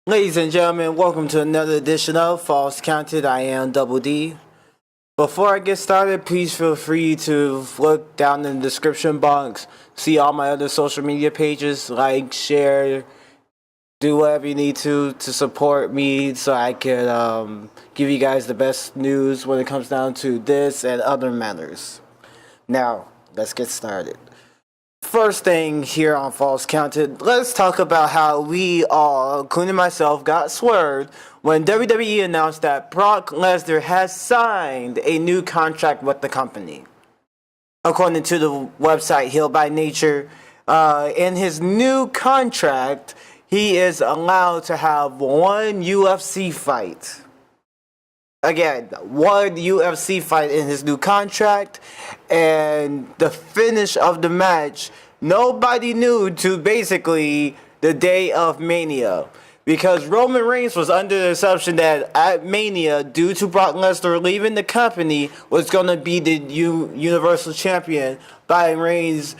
Ladies and gentlemen, welcome to another edition of FallsCounted. I am Double D. Before I get started, please feel free to look down in the description box, see all my other social media pages, like, share, do whatever you need to support me so I can give you guys the best news when it comes down to this and other matters. Now, let's get started. First thing here on FallsCounted, let's talk about how we all, including myself, got swerved when WWE announced that Brock Lesnar has signed a new contract with the company. According to the website Healed by Nature, in his new contract, he is allowed to have one UFC fight. Again, one UFC fight in his new contract, and the finish of the match, nobody knew to basically the day of Mania. Because Roman Reigns was under the assumption that at Mania, due to Brock Lesnar leaving the company, was going to be the Universal Champion by Reigns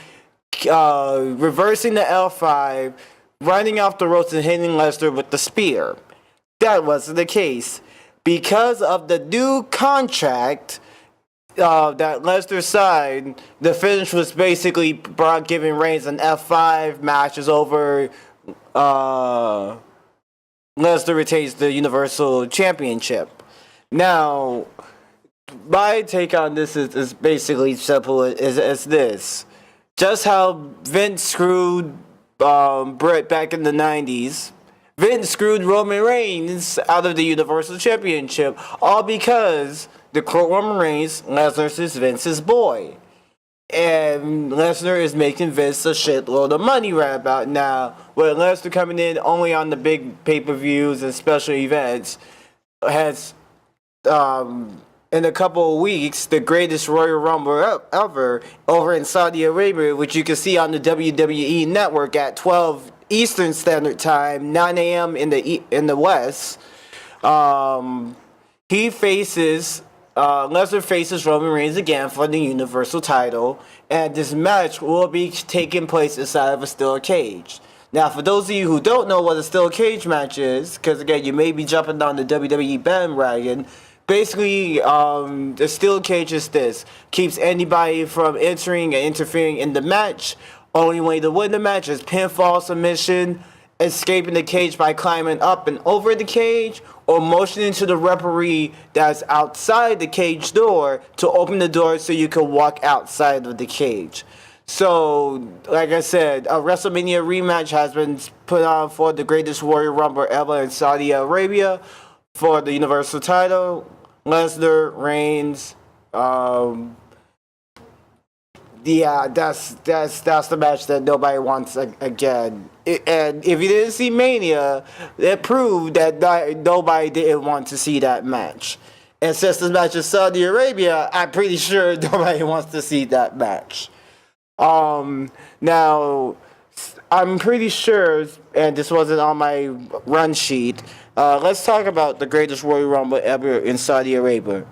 reversing the L5, running off the ropes and hitting Lesnar with the spear. That wasn't the case. Because of the new contract that Lesnar signed, the finish was basically Brock giving Reigns an F5, match is over, Lesnar retains the Universal Championship. Now, my take on this is basically simple as this. Just how Vince screwed Brett back in the 90s, Vince screwed Roman Reigns out of the Universal Championship, all because the Roman Reigns, Lesnar is Vince's boy. And Lesnar is making Vince a shitload of money right about now, with Lesnar coming in only on the big pay-per-views and special events, has, in a couple of weeks, the greatest Royal Rumble ever over in Saudi Arabia, which you can see on the WWE network at 12 Eastern Standard Time, 9 a.m. in the West. Lesnar faces Roman Reigns again for the Universal title, and this match will be taking place inside of a steel cage. Now, for those of you who don't know what a steel cage match is, because again, you may be jumping on the WWE bandwagon, basically, the steel cage is this: keeps anybody from entering and interfering in the match. Only way to win the match is pinfall, submission, escaping the cage by climbing up and over the cage, or motioning to the referee that's outside the cage door to open the door so you can walk outside of the cage. So, like I said, a WrestleMania rematch has been put on for the greatest Royal Rumble ever in Saudi Arabia for the Universal title. Lesnar, Reigns, yeah, that's the match that nobody wants again. And if you didn't see Mania, it proved that nobody didn't want to see that match. And since this match is Saudi Arabia, I'm pretty sure nobody wants to see that match. Now, I'm pretty sure, and this wasn't on my run sheet, let's talk about the greatest Royal Rumble ever in Saudi Arabia.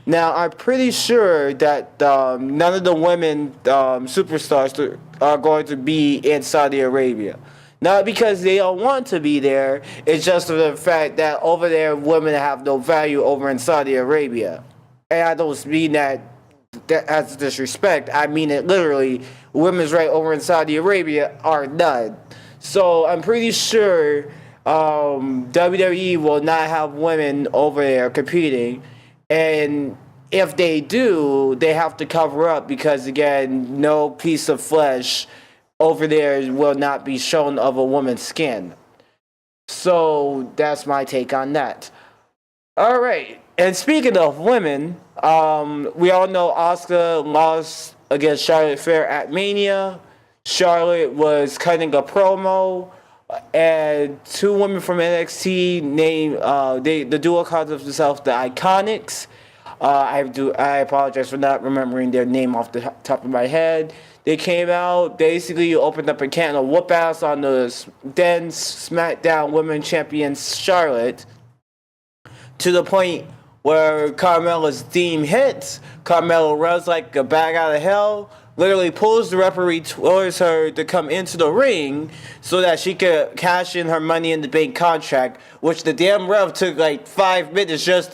Now, I'm pretty sure that none of the women superstars are going to be in Saudi Arabia. Not because they don't want to be there, it's just the fact that over there, women have no value over in Saudi Arabia. And I don't mean that as disrespect. I mean it literally. Women's right over in Saudi Arabia are none. So I'm pretty sure WWE will not have women over there competing. And if they do, they have to cover up because, again, no piece of flesh over there will not be shown of a woman's skin. So that's my take on that. All right. And speaking of women, we all know Asuka lost against Charlotte Flair at Mania. Charlotte was cutting a promo, and two women from NXT named the duo called themselves the Iconics. I apologize for not remembering their name off the top of my head. They came out, basically opened up a can of whoop ass on the then SmackDown Women's Champion Charlotte, to the point where Carmella's theme hits. Carmella runs like a bag out of hell, literally pulls the referee towards her to come into the ring so that she could cash in her Money in the Bank contract, which the damn ref took like 5 minutes just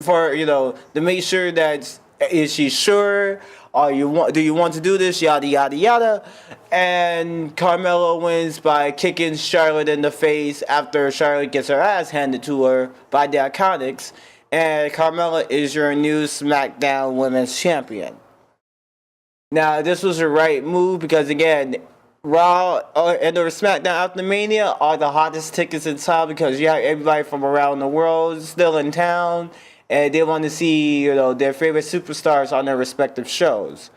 for, to make sure that is she sure? Do you want to do this? Yada yada yada. And Carmella wins by kicking Charlotte in the face after Charlotte gets her ass handed to her by the Iconics. And Carmella is your new SmackDown Women's Champion. Now, this was the right move because, again, Raw and or SmackDown after Mania are the hottest tickets in town because you have everybody from around the world still in town, and they want to see their favorite superstars on their respective shows.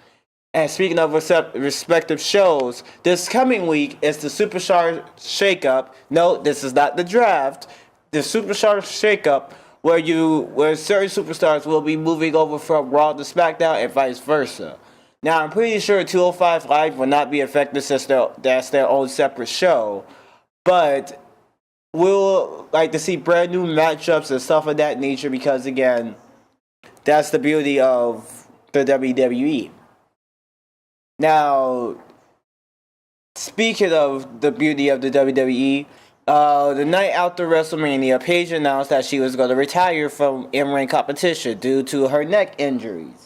And speaking of respective shows, this coming week is the Superstar Shakeup. No, this is not the draft. The Superstar Shakeup, where certain superstars will be moving over from Raw to SmackDown and vice versa. Now, I'm pretty sure 205 Live will not be affected since that's their own separate show. But we'll like to see brand new matchups and stuff of that nature because, again, that's the beauty of the WWE. Now, speaking of the beauty of the WWE, the night after WrestleMania, Paige announced that she was going to retire from in-ring competition due to her neck injuries.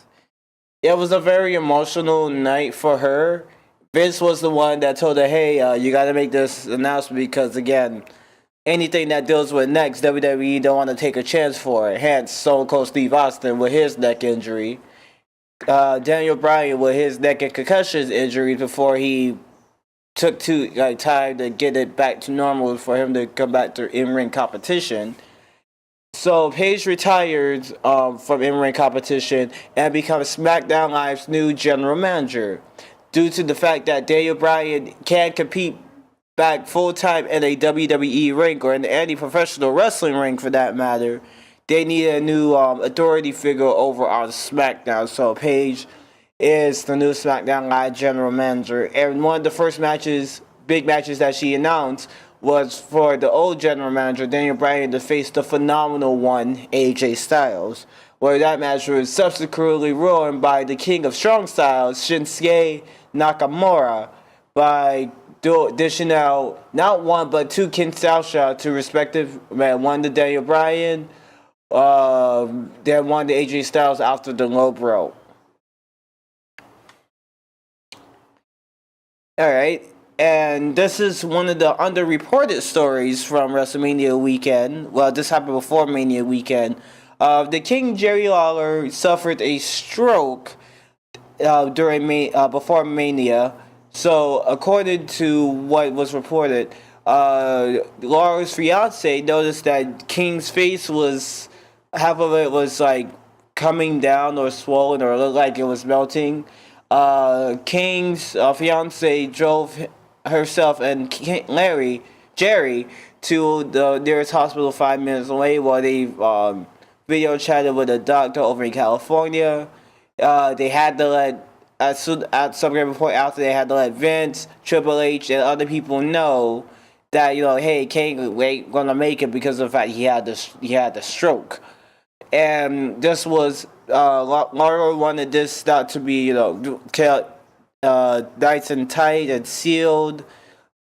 It was a very emotional night for her. Vince was the one that told her, hey, you got to make this announcement because, again, anything that deals with necks, WWE don't want to take a chance for it. Hence, Stone Cold Steve Austin with his neck injury. Daniel Bryan with his neck and concussion injury before he took time to get it back to normal for him to come back to in-ring competition. So Paige retired from in-ring competition and becomes SmackDown Live's new general manager due to the fact that Daniel Bryan can't compete back full-time in a WWE ring or in any professional wrestling ring for that matter. They need a new authority figure over on SmackDown. So Paige is the new SmackDown Live general manager. And one of the first big matches that she announced was for the old general manager, Daniel Bryan, to face the phenomenal one, AJ Styles, where that match was subsequently ruined by the king of strong styles, Shinsuke Nakamura, by dishing out not one but two King Style shots to respective one to Daniel Bryan, then one to AJ Styles after the low blow. Alright. And this is one of the underreported stories from WrestleMania weekend. Well, this happened before Mania weekend. The King Jerry Lawler suffered a stroke before Mania. So, according to what was reported, Lawler's fiance noticed that King's face was half of it was like coming down or swollen or looked like it was melting. King's fiance drove herself and Jerry to the nearest hospital 5 minutes away while they video chatted with a doctor over in California. They had to let, at some given point after, they had to let Vince, Triple H, and other people know that, hey, King ain't gonna make it because of the fact he had the stroke. And this was, Laura wanted this not to be, kept nice and tight and sealed,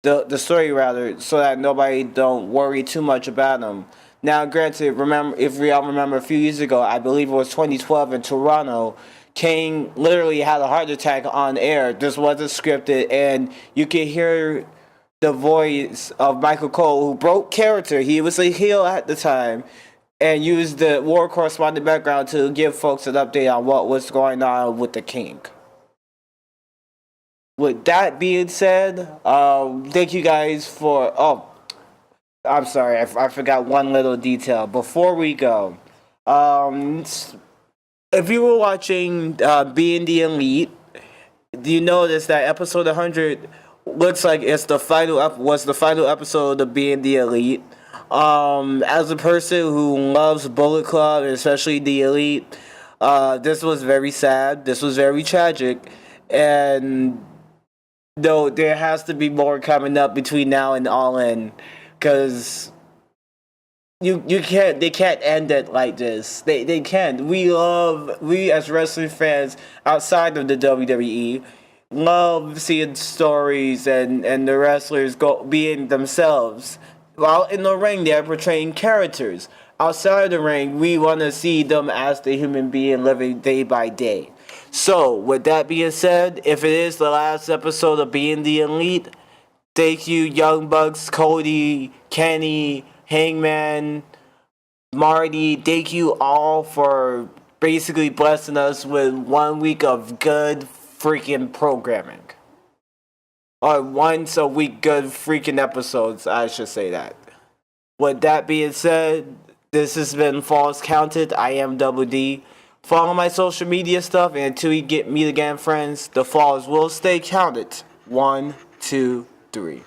the story rather, so that nobody don't worry too much about him. Now, granted, if we all remember a few years ago, I believe it was 2012 in Toronto, King literally had a heart attack on air. This wasn't scripted, and you could hear the voice of Michael Cole, who broke character. He was a heel at the time, and used the war correspondent background to give folks an update on what was going on with the King. With that being said, thank you guys for... Oh, I'm sorry, I forgot one little detail. Before we go, if you were watching Being the Elite, you notice that episode 100 looks like it's the final episode of Being the Elite. As a person who loves Bullet Club, and especially the Elite, this was very sad. This was very tragic. And though there has to be more coming up between now and All In, because they can't end it like this. They can't. We as wrestling fans outside of the WWE love seeing stories and the wrestlers go being themselves. While in the ring they're portraying characters. Outside the ring we want to see them as the human being living day by day. So with that being said, if it is the last episode of Being the Elite, thank you Young Bucks, Cody, Kenny, Hangman, Marty, thank you all for basically blessing us with 1 week of good freaking programming. Or once a week good freaking episodes, I should say that. With that being said, this has been Falls Counted. I am Double D. Follow my social media stuff, and until we meet again, friends, the falls will stay counted. 1, 2, 3.